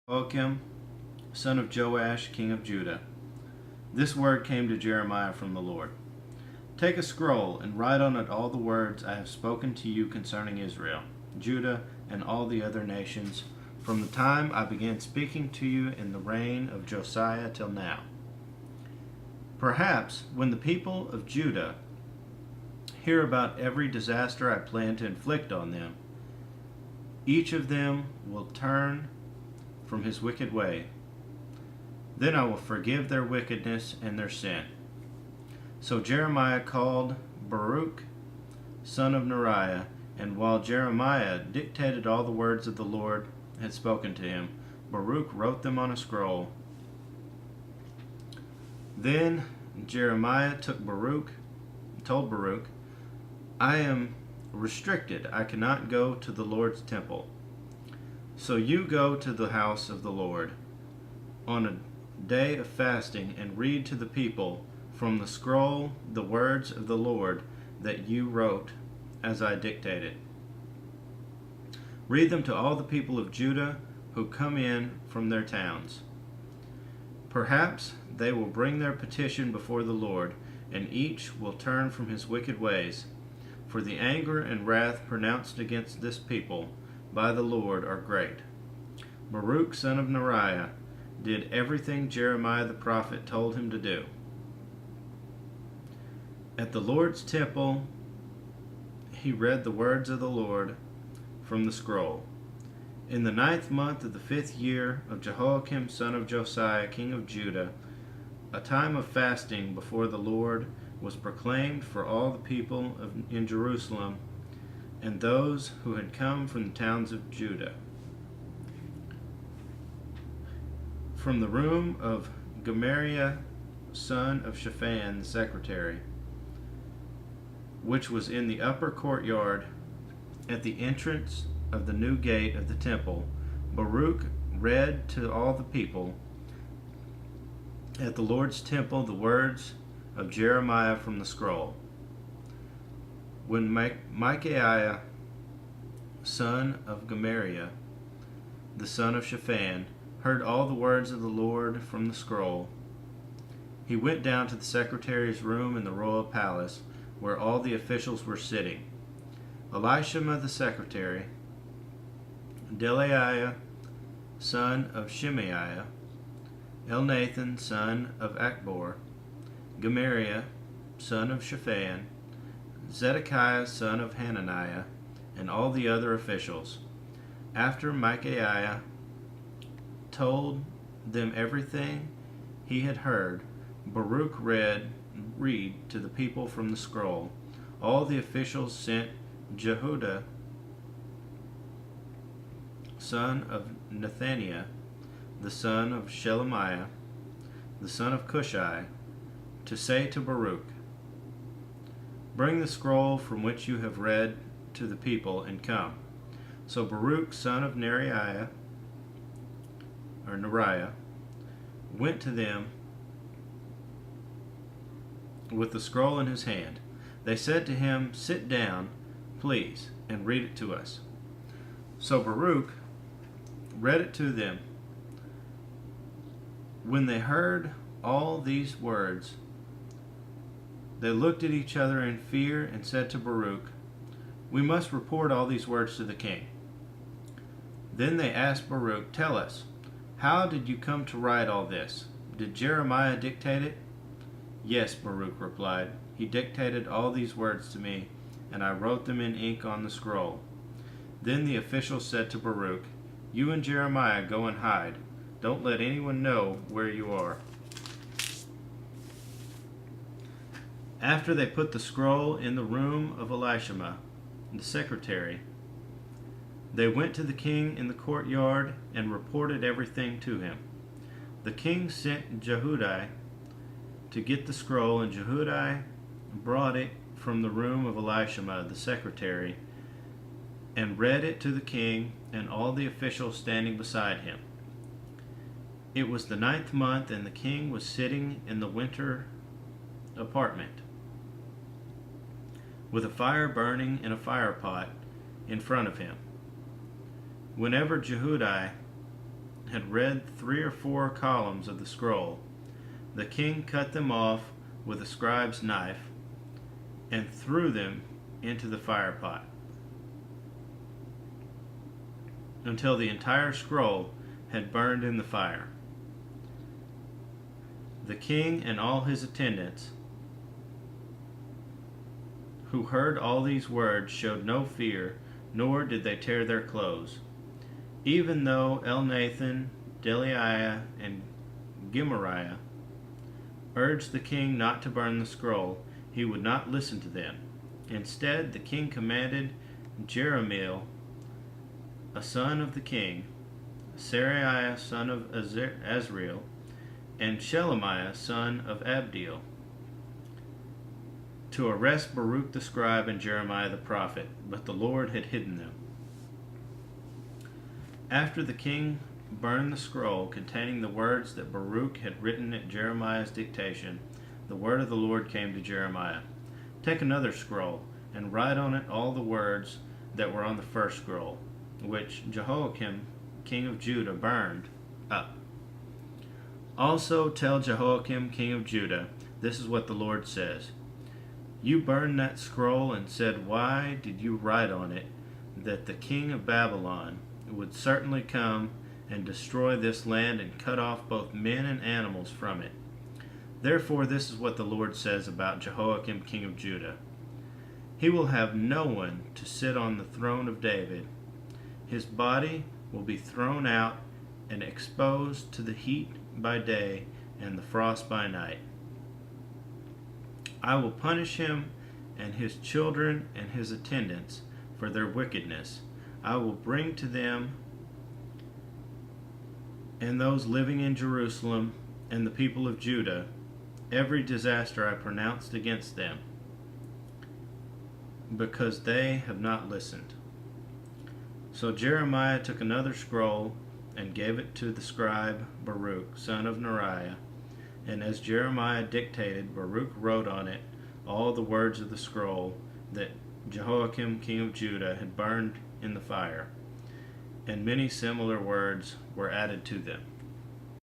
Joachim, son of Joash, king of Judah. This word came to Jeremiah from the Lord. Take a scroll and write on it all the words I have spoken to you concerning Israel, Judah, and all the other nations, from the time I began speaking to you in the reign of Josiah till now. Perhaps when the people of Judah hear about every disaster I plan to inflict on them, each of them will turn from his wicked way. Then I will forgive their wickedness and their sin. So Jeremiah called Baruch, son of Neriah, and while Jeremiah dictated all the words of the Lord had spoken to him, Baruch wrote them on a scroll. Then Jeremiah told Baruch, I am restricted. I cannot go to the Lord's temple. So you go to the house of the Lord on a day of fasting and read to the people from the scroll the words of the Lord that you wrote as I dictated. Read them to all the people of Judah who come in from their towns. Perhaps they will bring their petition before the Lord, and each will turn from his wicked ways. For the anger and wrath pronounced against this people by the Lord are great. Baruch, son of Neriah, did everything Jeremiah the prophet told him to do. At the Lord's temple, he read the words of the Lord from the scroll. In the 9th month of the 5th year of Jehoiakim, son of Josiah, king of Judah, a time of fasting before the Lord was proclaimed for all the people in Jerusalem and those who had come from the towns of Judah. From the room of Gemariah, son of Shaphan, the secretary, which was in the upper courtyard at the entrance of the new gate of the temple, Baruch read to all the people at the Lord's temple the words of Jeremiah from the scroll. When Micaiah, son of Gemariah, the son of Shaphan, heard all the words of the Lord from the scroll, he went down to the secretary's room in the royal palace, where all the officials were sitting. Elishama the secretary, Delaiah, son of Shemaiah, Elnathan, son of Achbor, Gemariah, son of Shaphan, Zedekiah, son of Hananiah, and all the other officials. After Micaiah told them everything he had heard, Baruch read to the people from the scroll. All the officials sent Jehudah, son of Nethaniah, the son of Shelemiah, the son of Cushai, to say to Baruch, bring the scroll from which you have read to the people and come. So Baruch, son of Neriah, went to them with the scroll in his hand. They said to him, sit down, please, and read it to us. So Baruch read it to them. When they heard all these words, they looked at each other in fear and said to Baruch, we must report all these words to the king. Then they asked Baruch, tell us, how did you come to write all this? Did Jeremiah dictate it? Yes, Baruch replied. He dictated all these words to me, and I wrote them in ink on the scroll. Then the officials said to Baruch, you and Jeremiah go and hide. Don't let anyone know where you are. After they put the scroll in the room of Elishama, the secretary, they went to the king in the courtyard and reported everything to him. The king sent Jehudi to get the scroll, and Jehudi brought it from the room of Elishama, the secretary, and read it to the king and all the officials standing beside him. It was the 9th month, and the king was sitting in the winter apartment, with a fire burning in a fire pot in front of him. Whenever Jehudi had read 3 or 4 columns of the scroll, the king cut them off with a scribe's knife and threw them into the firepot until the entire scroll had burned in the fire. The king and all his attendants who heard all these words showed no fear, nor did they tear their clothes. Even though Elnathan, Delaiah, and Gemariah urged the king not to burn the scroll, he would not listen to them. Instead, the king commanded Jerahmeel, a son of the king, Seraiah, son of Azriel, and Shelemiah, son of Abdiel, to arrest Baruch the scribe and Jeremiah the prophet, but the Lord had hidden them. After the king burned the scroll containing the words that Baruch had written at Jeremiah's dictation, the word of the Lord came to Jeremiah. Take another scroll, and write on it all the words that were on the first scroll, which Jehoiakim, king of Judah, burned up. Also tell Jehoiakim, king of Judah, this is what the Lord says. You burned that scroll and said, why did you write on it that the king of Babylon would certainly come and destroy this land and cut off both men and animals from it? Therefore, this is what the Lord says about Jehoiakim, king of Judah. He will have no one to sit on the throne of David. His body will be thrown out and exposed to the heat by day and the frost by night. I will punish him and his children and his attendants for their wickedness. I will bring to them and those living in Jerusalem and the people of Judah every disaster I pronounced against them, because they have not listened. So Jeremiah took another scroll and gave it to the scribe Baruch, son of Neriah. And as Jeremiah dictated, Baruch wrote on it all the words of the scroll that Jehoiakim, king of Judah, had burned in the fire, and many similar words were added to them.